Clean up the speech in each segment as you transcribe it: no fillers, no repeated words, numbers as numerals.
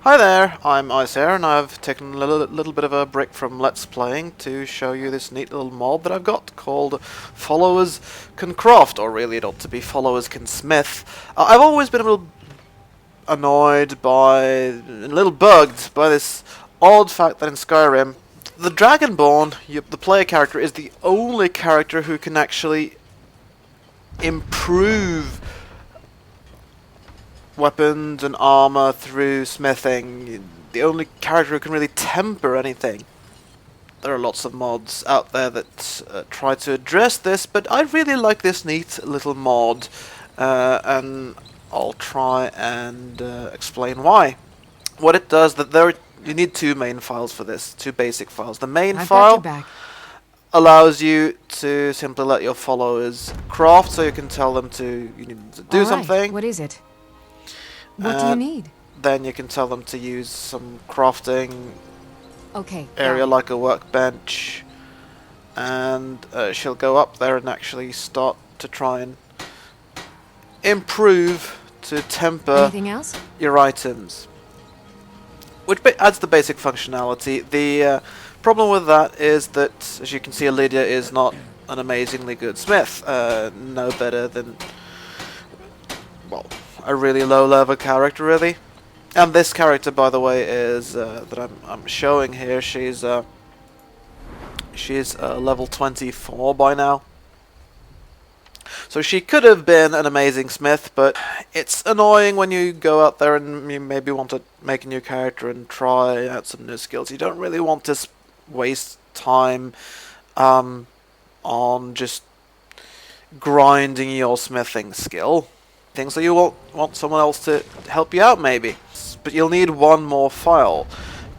Hi there, I'm Ice here, and I've taken a little bit of a break from Let's Playing to show you this neat little mod that I've got called Followers Can Craft, or really it ought to be Followers Can Smith. I've always been a little annoyed by, a little bugged by this odd fact that in Skyrim, the Dragonborn, the player character, is the only character who can actually improve weapons and armor through smithing. The only character who can really temper anything. There are lots of mods out there that try to address this, but I really like this neat little mod, and I'll try and explain why. What it does, you need two main files for this, two basic files. The main file allows you to simply let your followers craft, so you can tell them to do something. What is it? What do you need? Then you can tell them to use some crafting area like a workbench, and she'll go up there and actually start to try and improve, to temper Anything else? your items, which adds the basic functionality. The problem with that is that, as you can see, Lydia is not an amazingly good smith, no better than, well, a really low-level character, really. And this character, by the way, is that I'm showing here. She's level 24 by now. So she could have been an amazing smith, but it's annoying when you go out there and you maybe want to make a new character and try out some new skills. You don't really want to waste time on just grinding your smithing skill. So you want someone else to help you out, maybe. But you'll need one more file,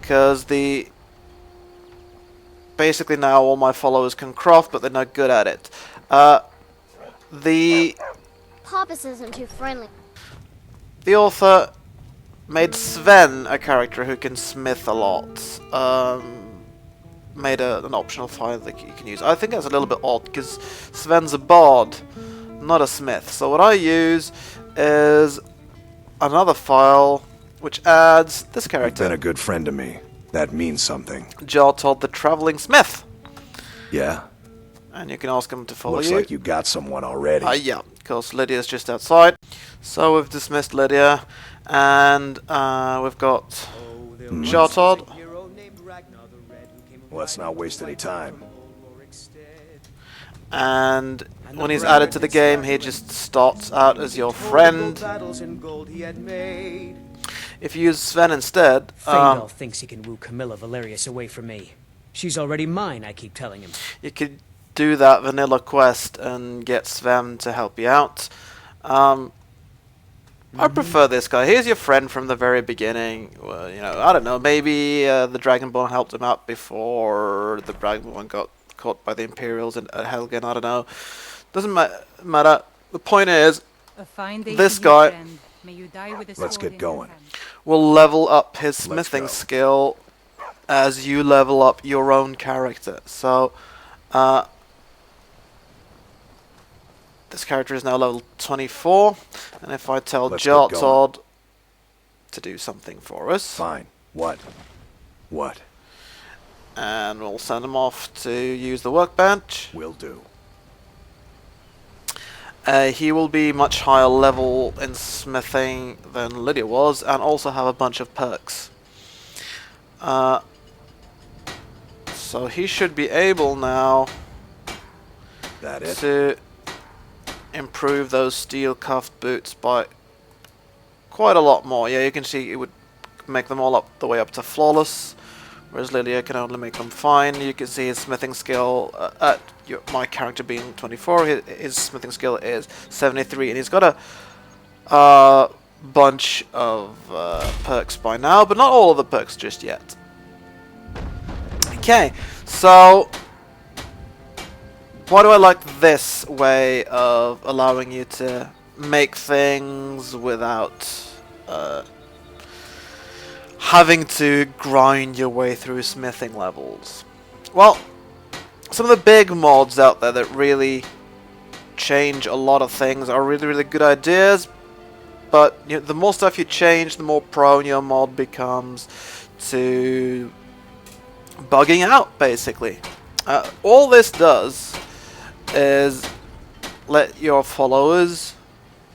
because basically now all my followers can craft, but they're not good at it. Papas isn't too friendly. The author made Sven a character who can smith a lot. Made an optional file that you can use. I think that's a little bit odd, because Sven's a bard, not a smith. So what I use is another file which adds this character. You've been a good friend to me. That means something. Jartod the Traveling Smith. Yeah? And you can ask him to follow Looks you. like you got someone already. Yeah, because Lydia's just outside. So we've dismissed Lydia, and we've got Jartod. Let's not waste any time. And when he's added to the game, he just starts out as your friend. If you use Sven instead, Faendal thinks he can woo Camilla Valerius away from me. She's already mine, I keep telling him. You could do that vanilla quest and get Sven to help you out. I prefer this guy. He's your friend from the very beginning. Well, I don't know, maybe the Dragonborn helped him out before the Dragonborn got caught by the Imperials at Helgen, I don't know. Doesn't matter. The point is, this guy Let's get going. will level up his smithing skill as you level up your own character. So, this character is now level 24, and if I tell Jartod to do something for us... Fine. What? And we'll send him off to use the workbench. Will do. He will be much higher level in smithing than Lydia was, and also have a bunch of perks. So he should be able now to improve those steel cuffed boots by quite a lot more. Yeah, you can see it would make them all the way up to flawless, whereas Lydia can only make them fine. You can see his smithing skill at my character being 24. His smithing skill is 73, and he's got a bunch of perks by now, but not all of the perks just yet. Okay, so why do I like this way of allowing you to make things without having to grind your way through smithing levels? Well, some of the big mods out there that really change a lot of things are really, really good ideas, but you know, the more stuff you change, the more prone your mod becomes to bugging out, basically. All this does is let your followers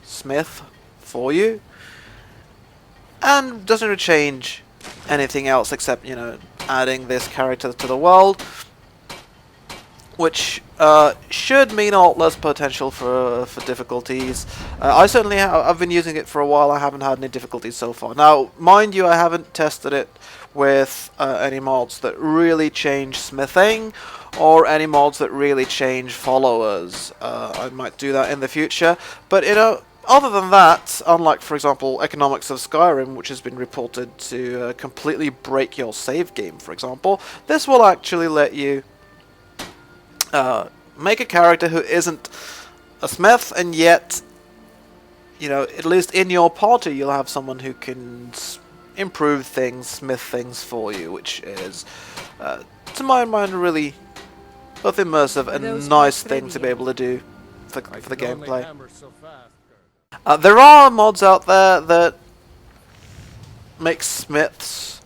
smith for you, and doesn't really change anything else except, you know, adding this character to the world, which should mean a lot less potential for difficulties. I certainly I've been using it for a while. I haven't had any difficulties so far. Now, mind you, I haven't tested it with any mods that really change smithing, or any mods that really change followers. I might do that in the future, but you know, other than that, unlike, for example, Economics of Skyrim, which has been reported to completely break your save game, for example, this will actually let you make a character who isn't a smith, and yet, you know, at least in your party, you'll have someone who can improve things, smith things for you, which is, to my mind, really both immersive and nice thing to be able to do for the gameplay. There are mods out there that make smiths,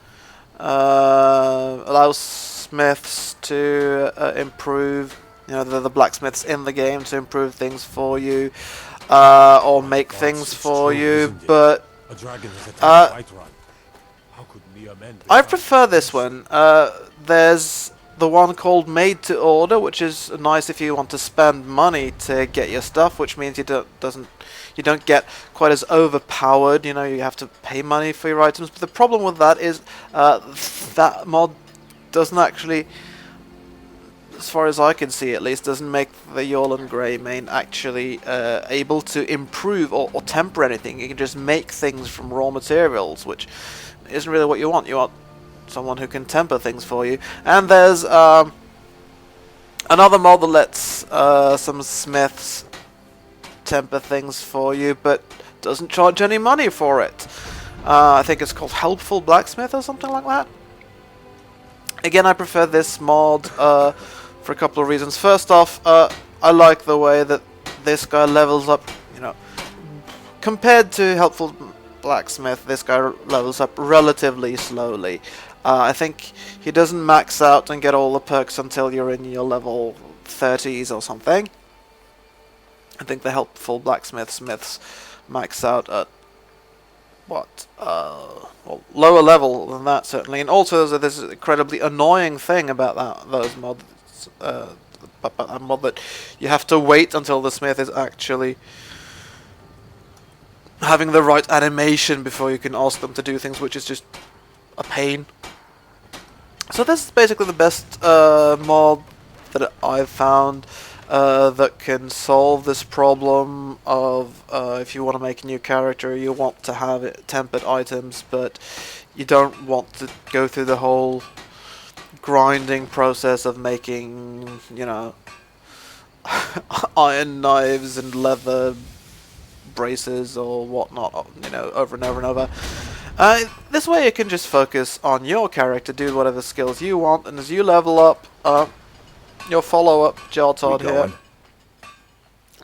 allow smiths to improve, you know, the blacksmiths in the game to improve things for you, or make things for you, but I prefer this one. There's the one called Made to Order, which is nice if you want to spend money to get your stuff, which means you don't get quite as overpowered. You know, you have to pay money for your items. But the problem with that is that mod doesn't actually, as far as I can see at least, doesn't make the Yohane Greymane actually able to improve or temper anything. You can just make things from raw materials, which isn't really what you want. You want someone who can temper things for you. And there's another mod that lets some smiths temper things for you, but doesn't charge any money for it. I think it's called Helpful Blacksmith or something like that. Again, I prefer this mod for a couple of reasons. First off, I like the way that this guy levels up, you know, compared to Helpful Blacksmith, this guy levels up relatively slowly. I think he doesn't max out and get all the perks until you're in your level 30s or something. I think the Helpful Blacksmiths max out at what? Well, lower level than that certainly. And also there's this incredibly annoying thing about those mods. A mod that you have to wait until the smith is actually having the right animation before you can ask them to do things, which is just a pain. So this is basically the best mod that I've found that can solve this problem of if you want to make a new character, you want to have it tempered items, but you don't want to go through the whole grinding process of making, you know, iron knives and leather braces or whatnot, you know, over and over and over. This way you can just focus on your character, do whatever skills you want, and as you level up, your follow-up, Jartod here,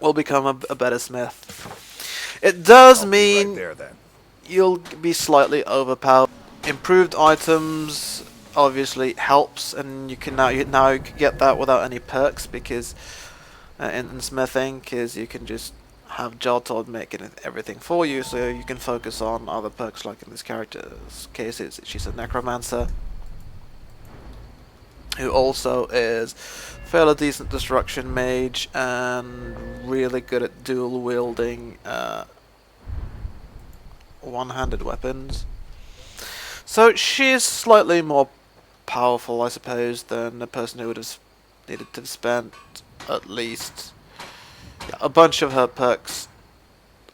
will become a better smith. It does mean you'll be slightly overpowered. Improved items obviously helps, and you can now you can get that without any perks, because in smithing, because you can just have Jartod making everything for you, so you can focus on other perks, like in this character's case, she's a necromancer, who also is fairly decent destruction mage and really good at dual wielding one-handed weapons. So she's slightly more powerful, I suppose, than a person who would have needed to have spent at least a bunch of her perks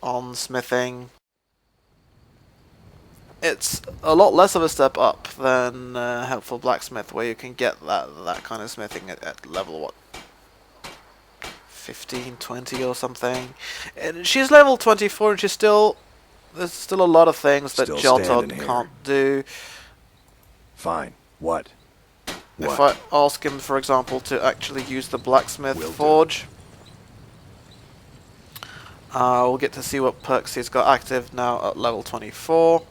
on smithing. It's a lot less of a step up than Helpful Blacksmith, where you can get that kind of smithing at level, what, 15, 20 or something. And she's level 24, and there's still a lot of things that Jartod can't do. Fine. What? If I ask him, for example, to actually use the blacksmith forge, We'll get to see what perks he's got active now at level 24.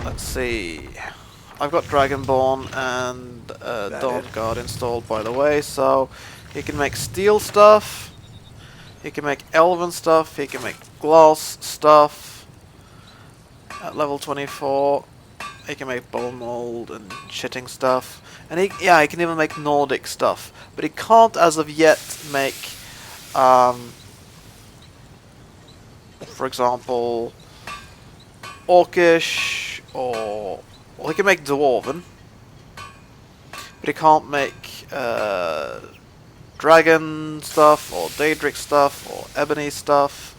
Let's see. I've got Dragonborn and Dawn Guard installed, by the way, so he can make steel stuff, he can make elven stuff, he can make glass stuff at level 24. He can make bone mold and shitting stuff, and he can even make Nordic stuff, but he can't as of yet make, for example, Orcish, or well, he can make Dwarven, but he can't make Dragon stuff, or Daedric stuff, or Ebony stuff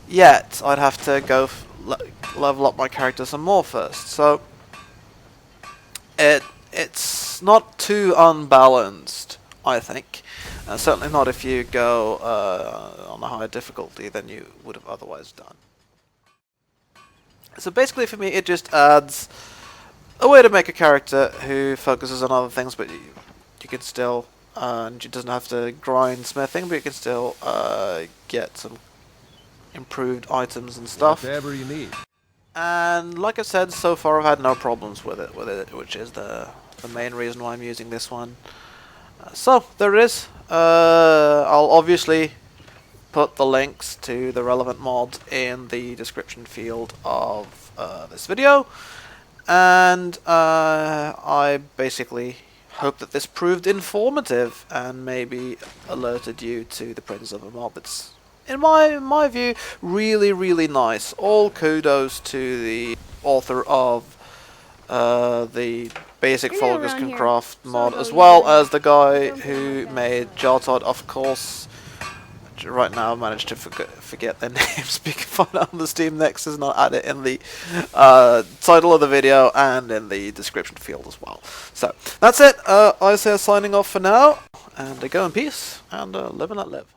yet. I'd have to go level up my character some more first, so it's not too unbalanced, I think. Certainly not if you go on a higher difficulty than you would have otherwise done. So basically for me it just adds a way to make a character who focuses on other things, but you can still, and you doesn't have to grind smithing, but you can still get some improved items and stuff. Whatever you need. And like I said, so far I've had no problems with it, which is the main reason why I'm using this one. So there it is. I'll obviously put the links to the relevant mods in the description field of this video, and I basically hope that this proved informative and maybe alerted you to the presence of a mod that's, in my view, really nice. All kudos to the author of the basic I know Folgers around Can here. Craft mod, So as you well know, as the guy something who like that. made Jartod, of course. Right now I managed to forget their names, but you can find out on the Steam Next, and I'll add it in the title of the video and in the description field as well. So that's it. I say signing off for now, and go in peace and live and let live.